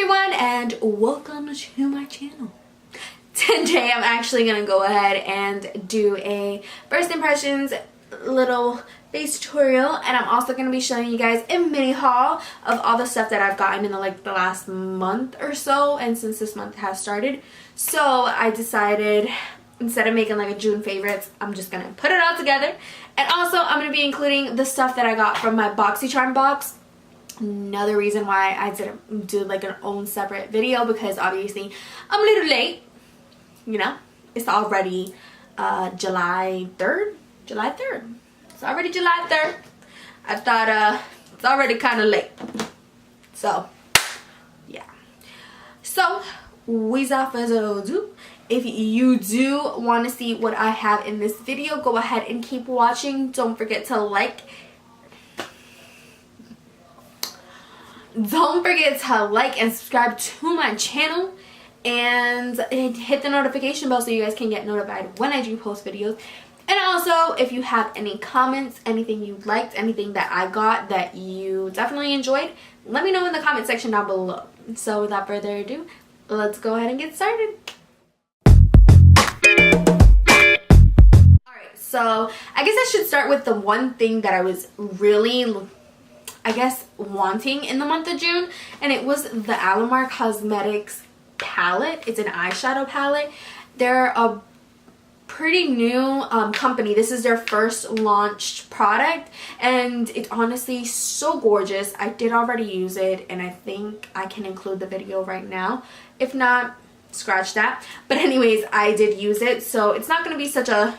everyone, and welcome to my channel. Today I'm actually gonna go ahead and do a first impressions little face tutorial, and I'm also gonna be showing you guys a mini haul of all the stuff that I've gotten in the last month or so, and since this month has started. So I decided, instead of making like a June favorites, I'm just gonna put it all together. And also I'm gonna be including the stuff that I got from my BoxyCharm box. Another reason why I didn't do like an own separate video, because obviously I'm a little late. You know, it's already July 3rd. It's already July 3rd. I thought it's already kind of late. So yeah. So without further ado, if you do want to see what I have in this video, go ahead and keep watching. Don't forget to like and subscribe to my channel, and hit the notification bell so you guys can get notified when I do post videos. And also, if you have any comments, anything you liked, anything that I got that you definitely enjoyed, let me know in the comment section down below. So without further ado, let's go ahead and get started. Alright, so I guess I should start with the one thing that I was really, I guess, wanting in the month of June, and it was the Alamar Cosmetics palette. It's an eyeshadow palette. They're a pretty new company. This is their first launched product, and it's honestly so gorgeous. I did already use it, and I think I can include the video right now. If not, scratch that. But anyways, I did use it, so it's not going to be such a,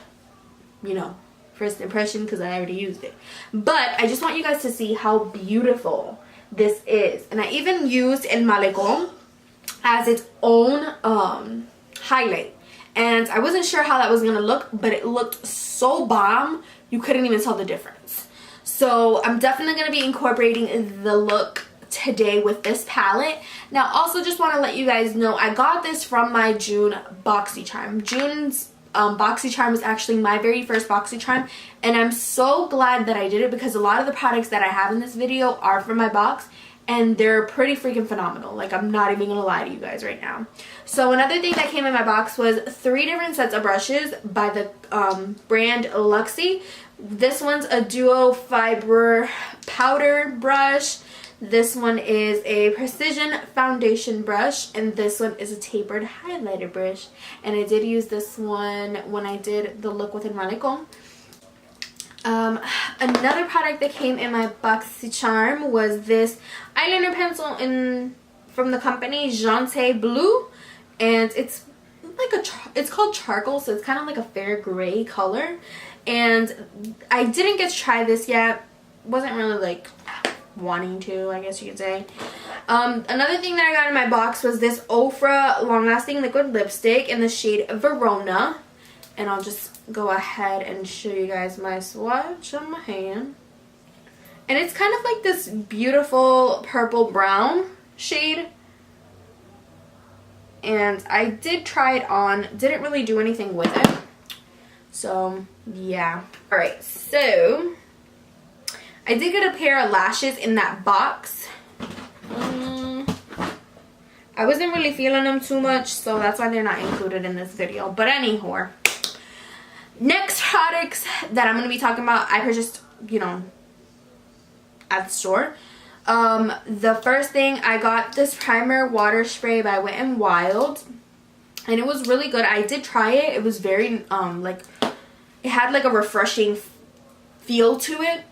you know, first impression because I already used it. But I just want you guys to see how beautiful this is. And I even used El Malecón as its own highlight. And I wasn't sure how that was going to look, but it looked so bomb, you couldn't even tell the difference. So I'm definitely going to be incorporating the look today with this palette. Now, also just want to let you guys know, I got this from my June BoxyCharm. June's BoxyCharm was actually my very first BoxyCharm, and I'm so glad that I did it because a lot of the products that I have in this video are from my box, and they're pretty freaking phenomenal. Like, I'm not even gonna lie to you guys right now. So another thing that came in my box was 3 different sets of brushes by the brand Luxie. This one's a duo fiber powder brush. This one is a precision foundation brush, and this one is a tapered highlighter brush. And I did use this one when I did the look with El Malecón. Another product that came in my BoxyCharm was this eyeliner pencil from the company Jante Blue, and it's like it's called charcoal, so it's kind of like a fair gray color. And I didn't get to try this yet. Wasn't really like wanting to, I guess you could say. Another thing that I got in my box was this Ofra long lasting liquid lipstick in the shade Verona, and I'll just go ahead and show you guys my swatch on my hand. And it's kind of like this beautiful purple brown shade, and I did try it on, didn't really do anything with it, so yeah. Alright, so I did get a pair of lashes in that box. I wasn't really feeling them too much, so that's why they're not included in this video. But anyhow, next products that I'm going to be talking about, I purchased, you know, at the store. The first thing, I got this primer water spray by Wet n Wild, and it was really good. I did try it. It was very, like, it had like a refreshing feel to it.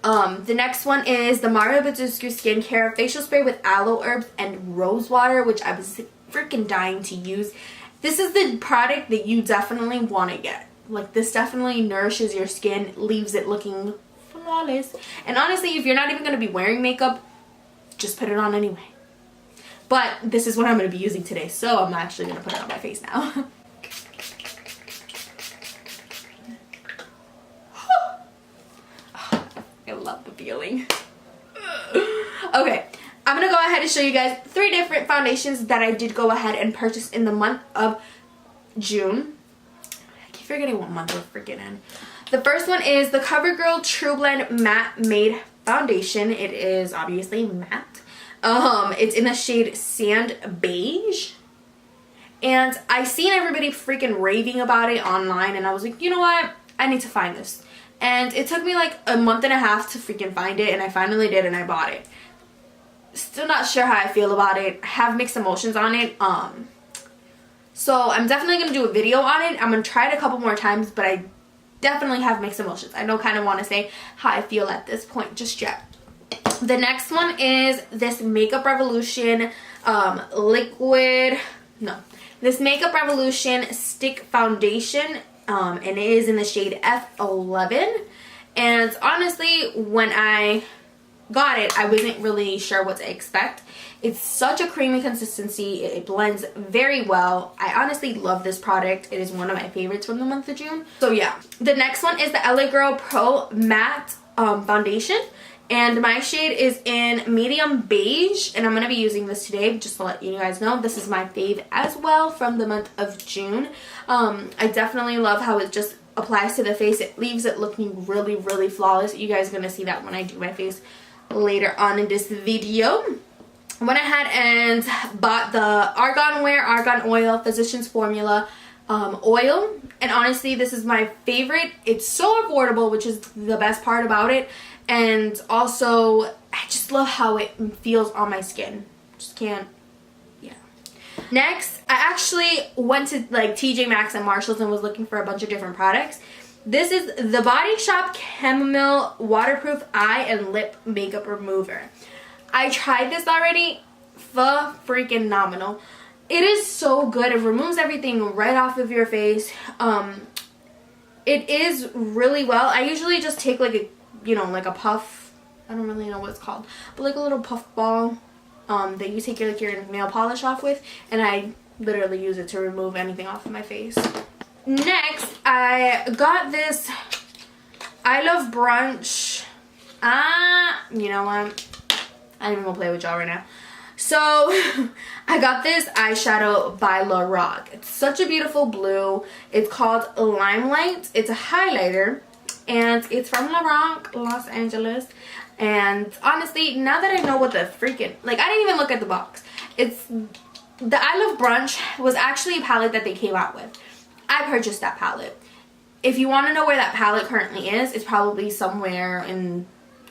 The next one is the Mario Badescu Skincare Facial Spray with Aloe Herbs and Rose Water, which I was freaking dying to use. This is the product that you definitely want to get. Like, this definitely nourishes your skin, leaves it looking flawless. And honestly, if you're not even going to be wearing makeup, just put it on anyway. But this is what I'm going to be using today, so I'm actually going to put it on my face now. I love the feeling. Okay, I'm going to go ahead and show you guys 3 different foundations that I did go ahead and purchase in the month of June. I keep forgetting what month we're freaking in. The first one is the CoverGirl True Blend Matte Made Foundation. It is obviously matte. It's in the shade Sand Beige. And I seen everybody freaking raving about it online, and I was like, you know what? I need to find this. And it took me like a month and a half to freaking find it, and I finally did, and I bought it. Still not sure how I feel about it. I have mixed emotions on it. So I'm definitely going to do a video on it. I'm going to try it a couple more times, but I definitely have mixed emotions. I don't kind of want to say how I feel at this point just yet. The next one is this Makeup Revolution this Makeup Revolution Stick Foundation, and it is in the shade F11. And honestly, when I got it, I wasn't really sure what to expect. It's such a creamy consistency. It blends very well. I honestly love this product. It is one of my favorites from the month of June. So yeah, the next one is the LA Girl Pro Matte Foundation. And my shade is in medium beige, and I'm going to be using this today just to let you guys know. This is my fave as well from the month of June. I definitely love how it just applies to the face. It leaves it looking really, really flawless. You guys are going to see that when I do my face later on in this video. I went ahead and bought the Argan Oil Physicians Formula oil, and honestly this is my favorite. It's so affordable, which is the best part about it, and also I just love how it feels on my skin. Just can't, yeah. Next, I actually went to like TJ Maxx and Marshalls and was looking for a bunch of different products. This is the Body Shop Chamomile Waterproof Eye and Lip Makeup Remover. I tried this already. Freaking nominal. It is so good. It removes everything right off of your face. It is really well. I usually just take like a, like a puff. I don't really know what it's called, but like a little puff ball that you take your nail polish off with, and I literally use it to remove anything off of my face. Next, I got this I Love Brunch. You know what? I ain't even gonna play with y'all right now. So I got this eyeshadow by Lorac. It's such a beautiful blue. It's called Limelight. It's a highlighter, and it's from Lorac, Los Angeles. And honestly, now that I know what the freaking, like, I didn't even look at the box. It's the I Love Brunch was actually a palette that they came out with. I purchased that palette. If you want to know where that palette currently is, it's probably somewhere in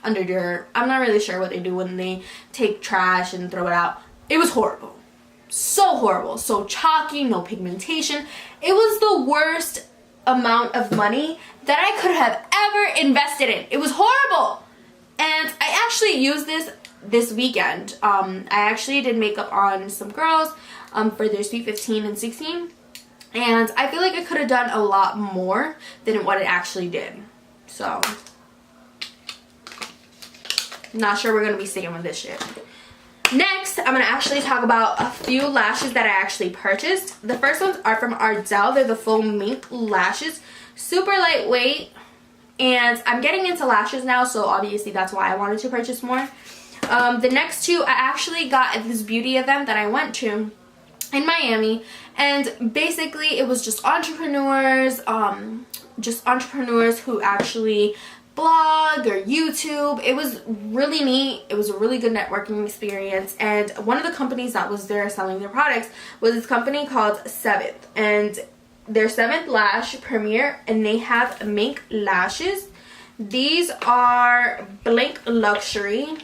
under your, I'm not really sure what they do when they take trash and throw it out. It was horrible. So horrible. So chalky, no pigmentation. It was the worst amount of money that I could have ever invested in. It was horrible. And I actually used this weekend. I actually did makeup on some girls for their Sweet 15 and 16. And I feel like I could have done a lot more than what it actually did. So not sure we're going to be sticking with this shit. Next, I'm going to actually talk about a few lashes that I actually purchased. The first ones are from Ardell. They're the faux mink lashes. Super lightweight. And I'm getting into lashes now, so obviously that's why I wanted to purchase more. The next two, I actually got at this beauty event that I went to in Miami. And basically, it was just entrepreneurs who actually blog or YouTube. It was really neat. It was a really good networking experience, and one of the companies that was there selling their products was this company called Seventh, and their Seventh Lash premiere, and they have mink lashes. These are Blank Luxury.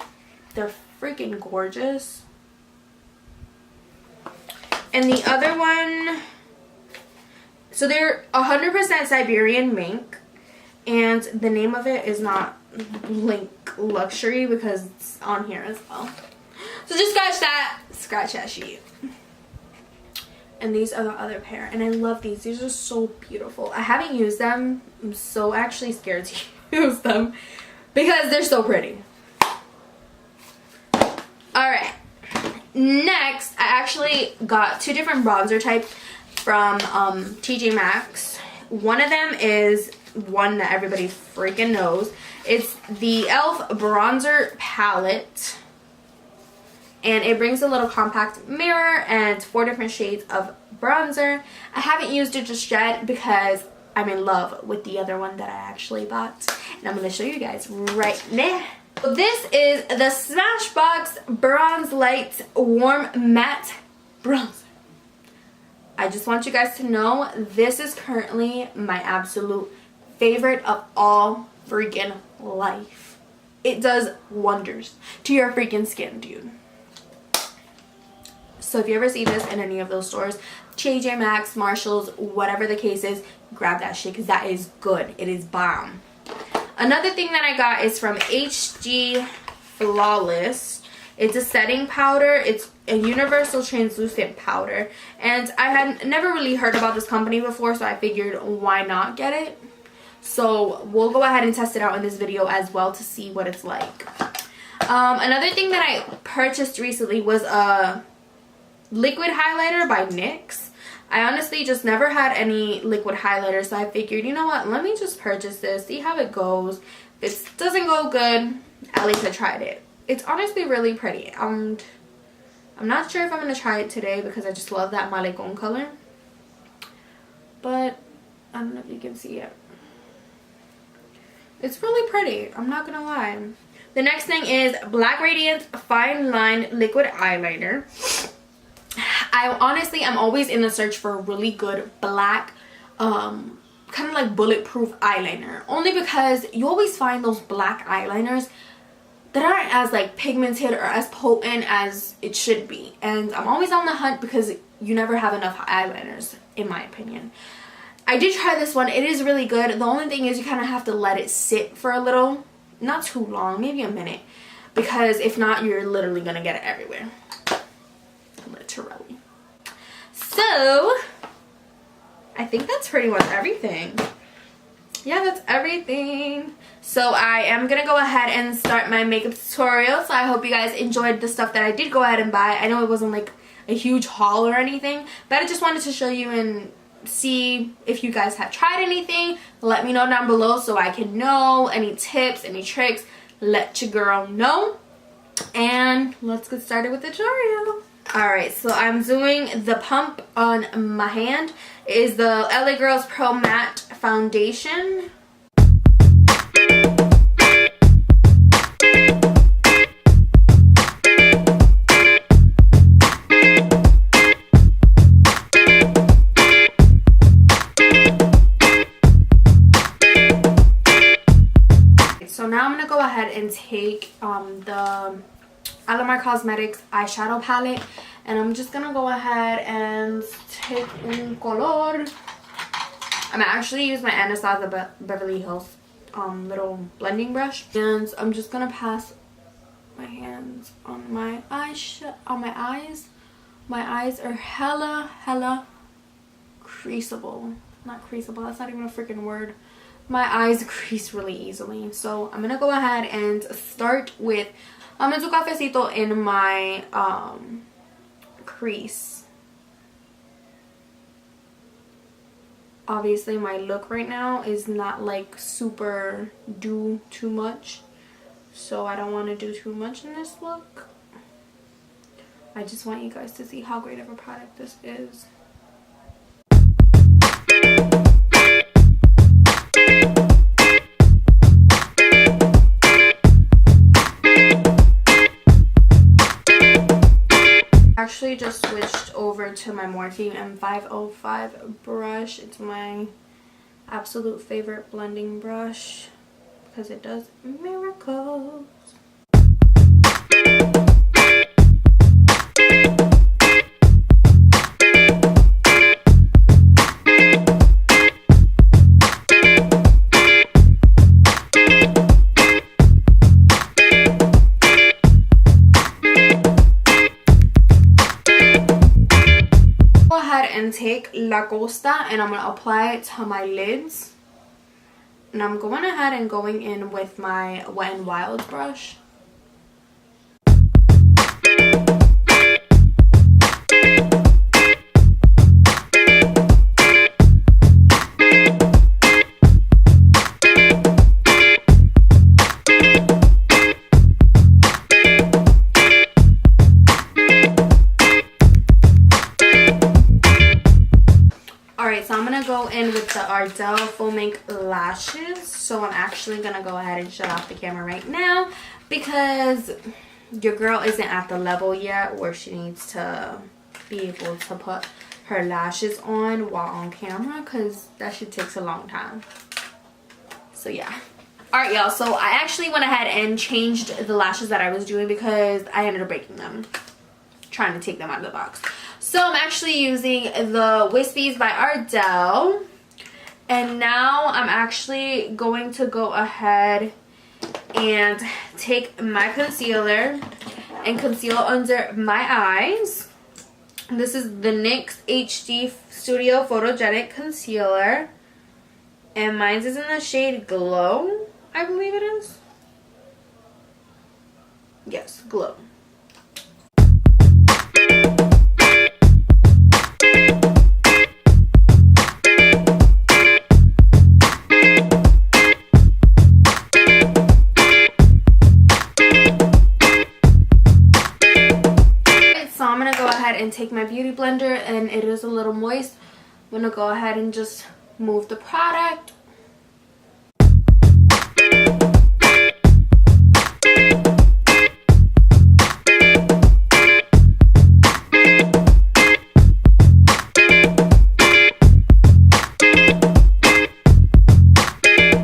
They're freaking gorgeous. And the other one, so they're 100% Siberian mink. And the name of it is not Blink Luxury because it's on here as well. So just scratch that sheet. And these are the other pair. And I love these. These are so beautiful. I haven't used them. I'm so actually scared to use them because they're so pretty. Alright. Next, I actually got two different bronzer types from TJ Maxx. One of them is one that everybody freaking knows. It's the e.l.f. bronzer palette, and it brings a little compact mirror and 4 different shades of bronzer. I haven't used it just yet because I'm in love with the other one that I actually bought, and I'm going to show you guys right now. This is the Smashbox Bronze Light Warm Matte Bronzer. I just want you guys to know this is currently my absolute favorite of all freaking life. It does wonders to your freaking skin, dude. So if you ever see this in any of those stores, TJ Maxx, Marshalls, whatever the case is, grab that shit because that is good. It is bomb. Another thing that I got is from HG Flawless. It's a setting powder. It's a universal translucent powder. And I had never really heard about this company before, so I figured why not get it. So we'll go ahead and test it out in this video as well to see what it's like. Another thing that I purchased recently was a liquid highlighter by NYX. I honestly just never had any liquid highlighter, so I figured, you know what, let me just purchase this, see how it goes. If it doesn't go good, at least I tried it. It's honestly really pretty. I'm not sure if I'm going to try it today because I just love that Malecón color. But I don't know if you can see it. It's really pretty, I'm not going to lie. The next thing is Black Radiance Fine Line Liquid Eyeliner. I honestly am always in the search for a really good black, kind of like bulletproof eyeliner. Only because you always find those black eyeliners that aren't as like pigmented or as potent as it should be. And I'm always on the hunt because you never have enough eyeliners, in my opinion. I did try this one. It is really good. The only thing is you kind of have to let it sit for a little. Not too long, maybe a minute. Because if not, you're literally going to get it everywhere. Literally. So, I think that's pretty much everything. Yeah, that's everything. So I am going to go ahead and start my makeup tutorial. So I hope you guys enjoyed the stuff that I did go ahead and buy. I know it wasn't like a huge haul or anything, but I just wanted to show you and see if you guys have tried anything. Let me know down below so I can know any tips, any tricks. Let your girl know. And let's get started with the tutorial. Alright, so I'm doing the pump on my hand. It is the LA Girls Pro Matte Foundation. So now I'm going to go ahead and take the Alamar Cosmetics eyeshadow palette, and I'm just gonna go ahead and take un color. I'm actually use my Anastasia Beverly Hills little blending brush, and I'm just gonna pass my hands on my eyes. My eyes are hella creaseable. Not creaseable, that's not even a freaking word. My eyes crease really easily, so I'm gonna go ahead and start with I'm going to do cafecito in my crease. Obviously my look right now is not like super do too much, so I don't want to do too much in this look. I just want you guys to see how great of a product this is. Actually just switched over to my Morphe M505 brush. It's my absolute favorite blending brush because it does miracles. And take La Costa and I'm going to apply it to my lids, and I'm going ahead and going in with my Wet n Wild brush. gonna go in with the Ardell Full Make Lashes. So I'm actually gonna go ahead and shut off the camera right now because your girl isn't at the level yet where she needs to be able to put her lashes on while on camera, because that shit takes a long time. So yeah. Alright y'all, so I actually went ahead and changed the lashes that I was doing because I ended up breaking them trying to take them out of the box. So I'm actually using the Wispies by Ardell, and now I'm actually going to go ahead and take my concealer and conceal under my eyes. This is the NYX HD Studio Photogenic Concealer, and mine is in the shade Glow, I believe it is. Yes, Glow. And take my beauty blender, and it is a little moist. I'm gonna go ahead and just move the product.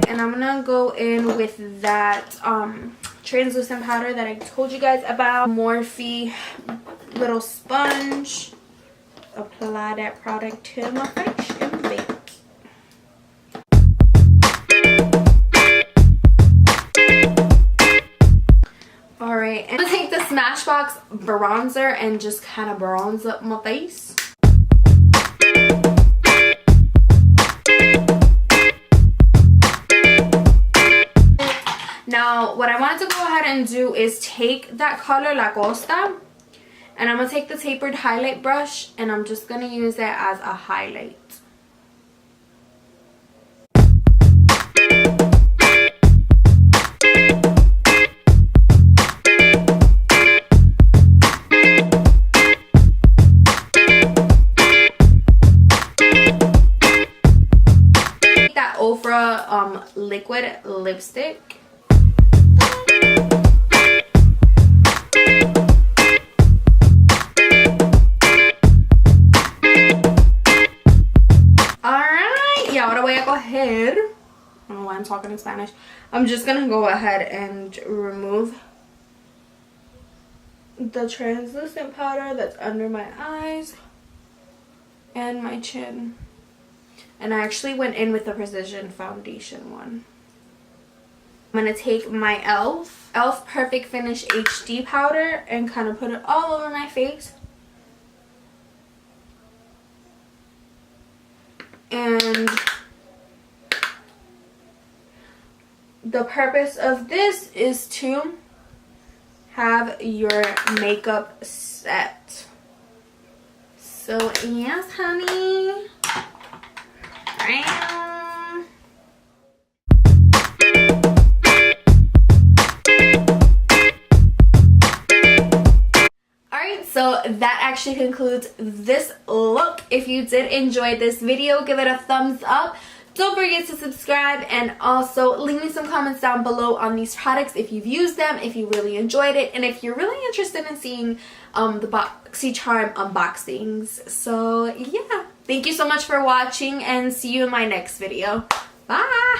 And I'm gonna go in with that translucent powder that I told you guys about. Morphe little sponge. Apply that product to my face and bake. Alright, and I'm gonna take the Smashbox bronzer and just kind of bronze up my face. Now, what I wanted to go ahead and do is take that color La Costa, and I'm going to take the tapered highlight brush, and I'm just going to use it as a highlight. Take that Ofra liquid lipstick. I don't know why I'm talking in Spanish. I'm just gonna go ahead and remove the translucent powder that's under my eyes and my chin. And I actually went in with the Precision Foundation one. I'm gonna take my e.l.f. Perfect Finish HD powder and kind of put it all over my face. And the purpose of this is to have your makeup set. So yes, honey. Alright, so that actually concludes this look. If you did enjoy this video, give it a thumbs up. Don't forget to subscribe, and also leave me some comments down below on these products if you've used them, if you really enjoyed it, and if you're really interested in seeing the BoxyCharm unboxings. So yeah, thank you so much for watching, and see you in my next video. Bye!